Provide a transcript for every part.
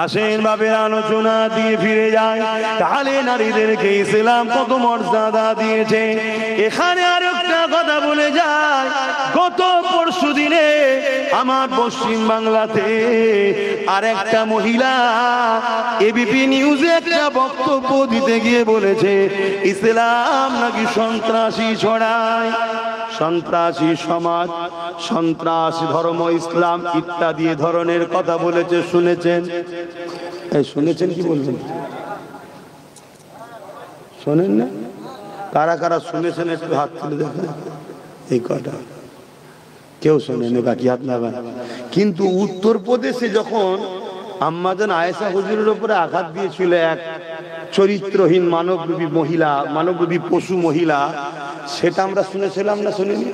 আসেন বাপের আলোচনা দিয়ে ফিরে যায়। তাহলে নারীদেরকে ইসলাম কত মর্যাদা দিয়েছে। এখানে আর একটা কথা বলে যায়, গত পরশু দিনে আমার পশ্চিম বাংলাতে আর একটা মহিলা এবিপি নিউজে একটা বক্তব্য দিতে গিয়ে বলেছে ইসলাম নাকি সন্ত্রাসী ছড়ায়, সন্ত্রাসী সমাজ, সন্ত্রাসী ধর্ম, ইসলাম ইত্যাদি ধরনের কথা বলেছে। শুনেছেন? শুনেছেন কি বলবেন? শোনেন না? কারা কারা শুনেছেন একটু হাত তুলে দেখেন। এই কথা কেউ শোনেন, বাকি হাত নামান। কিন্তু উত্তরপ্রদেশে যখন আম্মাজান আয়েশা হুজুরের উপরে আঘাত দিয়েছিল এক চরিত্রহীন মানবরূপী মহিলা, মানবরূপী পশু মহিলা, সেটা আমরা শুনেছিলাম না শুনিনি?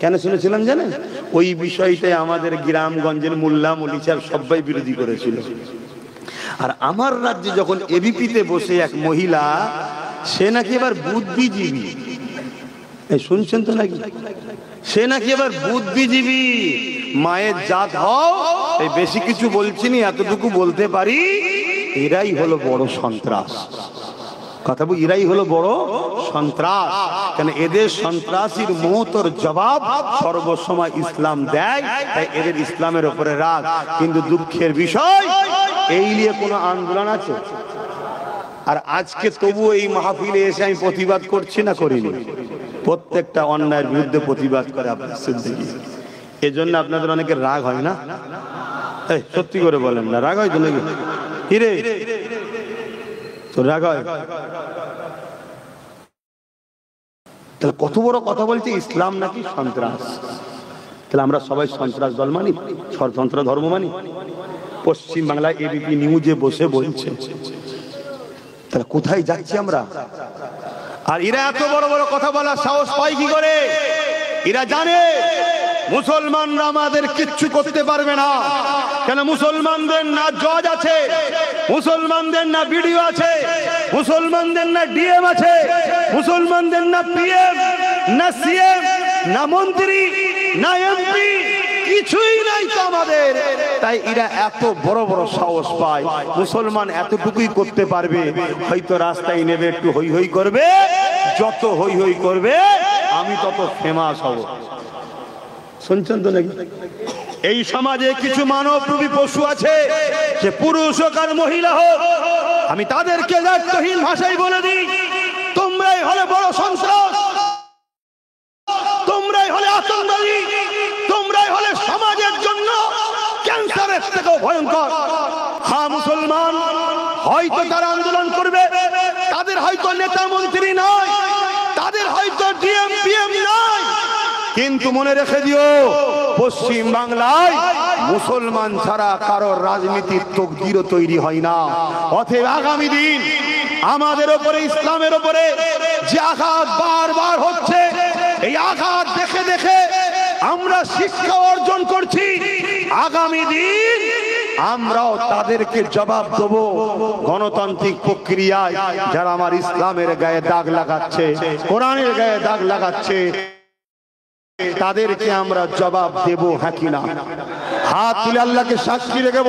কেন শুনেছিলাম জানেন? ওই বিষয়টাই আমাদের গ্রামগঞ্জের মোল্লা মৌলভী সাহেব সবাই বিরোধী করেছিল। আর আমার রাজ্যে যখন এবিপিতে বসে এক মহিলা, সে নাকি এবার বুদ্ধিজীবী, শুনছেন তো নাকি? সে নাকি এবার বুদ্ধিজীবী, মায়ের জাত হও, এই বেশি কিছু বলছি না, এতটুকু বলতে পারি, এরাই হলো বড় সন্ত্রাস। কথা বল, এরাই হলো বড় সন্ত্রাস। কেন এদের সন্ত্রাসীর মুহূর্তের জবাব সর্বসময় ইসলাম দেয়, তাই এদের ইসলামের উপরে রাগ। কিন্তু দুঃখের বিষয়, এই নিয়ে কোনো আন্দোলন আছে? আর আজকে তবুও এই মাহফিলে এসে আমি প্রতিবাদ করছি না করিনি? প্রত্যেকটা অন্যায়ের বিরুদ্ধে প্রতিবাদ করে আপনার সিদ্দিকী। এজন্য আপনাদের অনেকের রাগ হয় না? সত্যি করে বলেন না, রাগ হয় তো নাকি? হিরে তো রাগ হয়? তাহলে কত বড় কথা বলছে, ইসলাম নাকি সন্ত্রাস। তাহলে আমরা সবাই সন্ত্রাস দল মানি, স্বতন্ত্র ধর্ম মানি? পশ্চিম বাংলায় এবিপি নিউজে বসে বলছে। তাহলে কোথায় যাচ্ছি আমরা? আর এরা এত বড় বড় কথা বলার সাহস পায় কি করে? এরা জানে মুসলমানরা আমাদের কিচ্ছু করতে পারবে না। কেন? মুসলমানদের না জজ আছে, মুসলমানদের না বিডিও আছে, মুসলমানদের না ডিএম আছে, মুসলমানদের না পিএম, না সিএম, না মন্ত্রী, না এমপি, কিছুই নাই তো আমাদের। তাই এরা এত বড় বড় সাহস পায়। মুসলমান এতটুকুই করতে পারবে, হয়তো রাস্তায় নেবে একটু হই হই করবে, যত হই হই করবে আমি তত ফেমাস হব। শুনছেন তো নাকি? এই সমাজে কিছু মানবরূপী পশু আছে, সে পুরুষ হোক আর মহিলা হোক, আমি তাদেরকে দায়িত্বহীন ভাষায় বলে দিই, তোমরাই হলে বড় সন্ত্রাস, তোমরাই হলে আতঙ্কবাদী, তোমরাই হলে সমাজের জন্য ক্যান্সারের থেকেও ভয়ঙ্কর। হ্যাঁ, মুসলমান হয়তো তারা আন্দোলন করবে, তাদের হয়তো নেতা মন্ত্রী নয়, তাদের হয়তো ডিএম পিএম নয়, কিন্তু মনে রেখে দিও, পশ্চিম বাংলায় মুসলমান ছাড়া কারোর রাজনীতির তকদিরও তৈরি হয় না। অতএব আগামী দিন আমাদের উপরে, ইসলামের উপরে যে আঘাত বারবার হচ্ছে, এই আঘাত দেখে দেখে আমরা শিক্ষা অর্জন করছি। আগামী দিন আমরাও তাদেরকে জবাব দেব। গণতান্ত্রিক প্রক্রিয়ায় যারা আমার ইসলামের গায়ে দাগ লাগাচ্ছে, কোরআনের গায়ে দাগ লাগাচ্ছে, তাদেরকে আমরা জবাব দেব, হ্যাঁ কিনা? হাত তুলে আল্লাহকে সাক্ষী রেখে